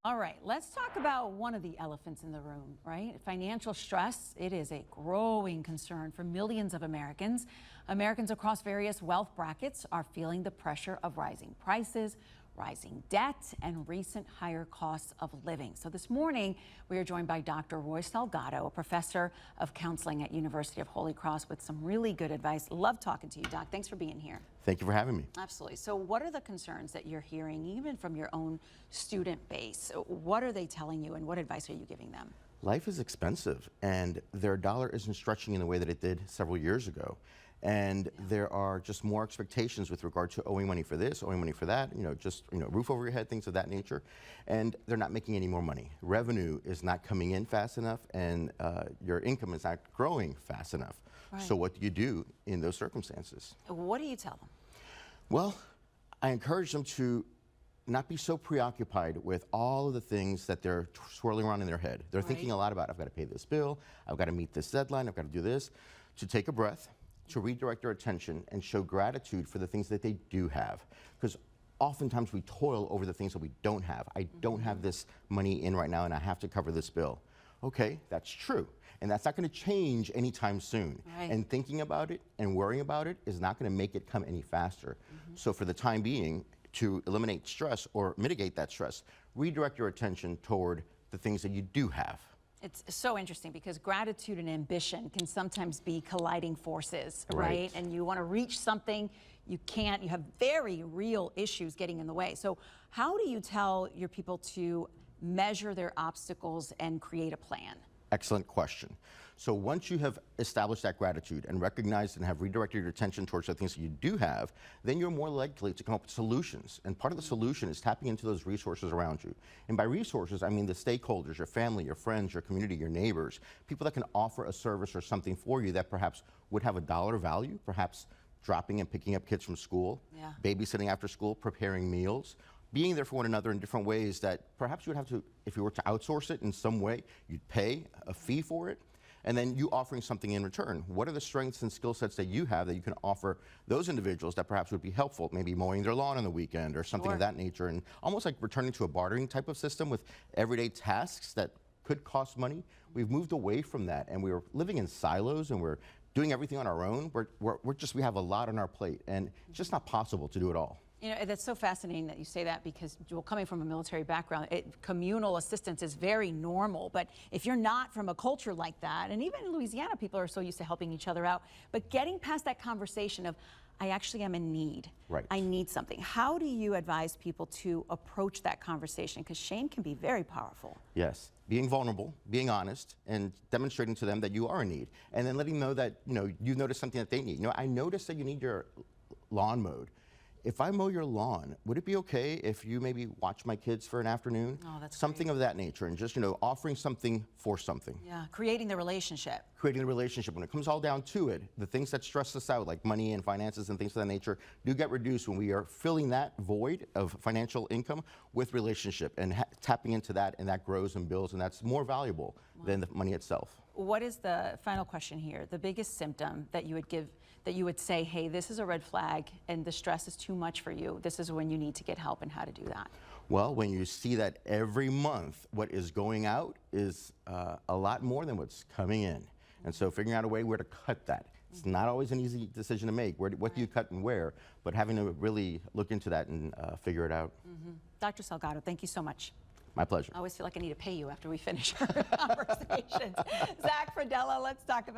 All right, let's talk about one of the elephants in the room, right? Financial stress. It is a growing concern for millions of Americans. Americans across various wealth brackets are feeling the pressure of rising prices, rising debt, and recent higher costs of living. So this morning, we are joined by Dr. Roy Salgado, a professor of counseling at University of Holy Cross, with some really good advice. Love talking to you, Doc. Thanks for being here. Thank you for having me. Absolutely. So what are the concerns that you're hearing, even from your own student base? What are they telling you, and what advice are you giving them? Life is expensive, and their dollar isn't stretching in the way that it did several years ago. And there are just more expectations with regard to owing money for this, owing money for that, roof over your head, things of that nature. And they're not making any more money. Revenue is not coming in fast enough, and your income is not growing fast enough. Right. So what do you do in those circumstances? What do you tell them? Well, I encourage them to not be so preoccupied with all of the things that they're swirling around in their head. They're thinking a lot about, I've got to pay this bill, I've got to meet this deadline, I've got to do this. To take a breath, to redirect their attention and show gratitude for the things that they do have. Because oftentimes we toil over the things that we don't have. I don't have this money in right now and I have to cover this bill. Okay, that's true. And that's not going to change anytime soon. Right. And thinking about it and worrying about it is not going to make it come any faster. So for the time being, to eliminate stress or mitigate that stress, redirect your attention toward the things that you do have. It's so interesting because gratitude and ambition can sometimes be colliding forces, right? And you want to reach something, you can't, you have very real issues getting in the way. So how do you tell your people to measure their obstacles and create a plan? Excellent question. So once you have established that gratitude and recognized and have redirected your attention towards the things that you do have, then you're more likely to come up with solutions. And part of the solution is tapping into those resources around you. And by resources, I mean the stakeholders, your family, your friends, your community, your neighbors, people that can offer a service or something for you that perhaps would have a dollar value, perhaps dropping and picking up kids from school, babysitting after school, preparing meals, being there for one another in different ways that perhaps you would have to, if you were to outsource it in some way, you'd pay a fee for it, and then you offering something in return. What are the strengths and skill sets that you have that you can offer those individuals that perhaps would be helpful, maybe mowing their lawn on the weekend or something of that nature, and almost like returning to a bartering type of system with everyday tasks that could cost money. We've moved away from that, and we're living in silos, and we're doing everything on our own. We have a lot on our plate, and it's just not possible to do it all. You know, that's so fascinating that you say that because, well, coming from a military background, communal assistance is very normal. But if you're not from a culture like that, and even in Louisiana, people are so used to helping each other out, but getting past that conversation of, I actually am in need. Right. I need something. How do you advise people to approach that conversation? Because shame can be very powerful. Yes. Being vulnerable, being honest, and demonstrating to them that you are in need. And then letting them know that, you've noticed something that they need. I noticed that you need your lawn mowed. If I mow your lawn, would it be okay if you maybe watch my kids for an afternoon? Oh, that's something great. of that nature, and just, offering something for something. Yeah, creating the relationship. Creating the relationship. When it comes all down to it, the things that stress us out, like money and finances and things of that nature, do get reduced when we are filling that void of financial income with relationship and tapping into that, and that grows and builds, and that's more valuable than the money itself. What is the final question here? The biggest symptom that you would give, that you would say, hey, this is a red flag and the stress is too much for you. This is when you need to get help, and how to do that? Well, when you see that every month what is going out is a lot more than what's coming in. And so figuring out a way where to cut that. It's not always an easy decision to make. What do you cut and where? But having to really look into that and figure it out. Dr. Salgado, thank you so much. My pleasure. I always feel like I need to pay you after we finish our conversations. Zach Fradella, let's talk about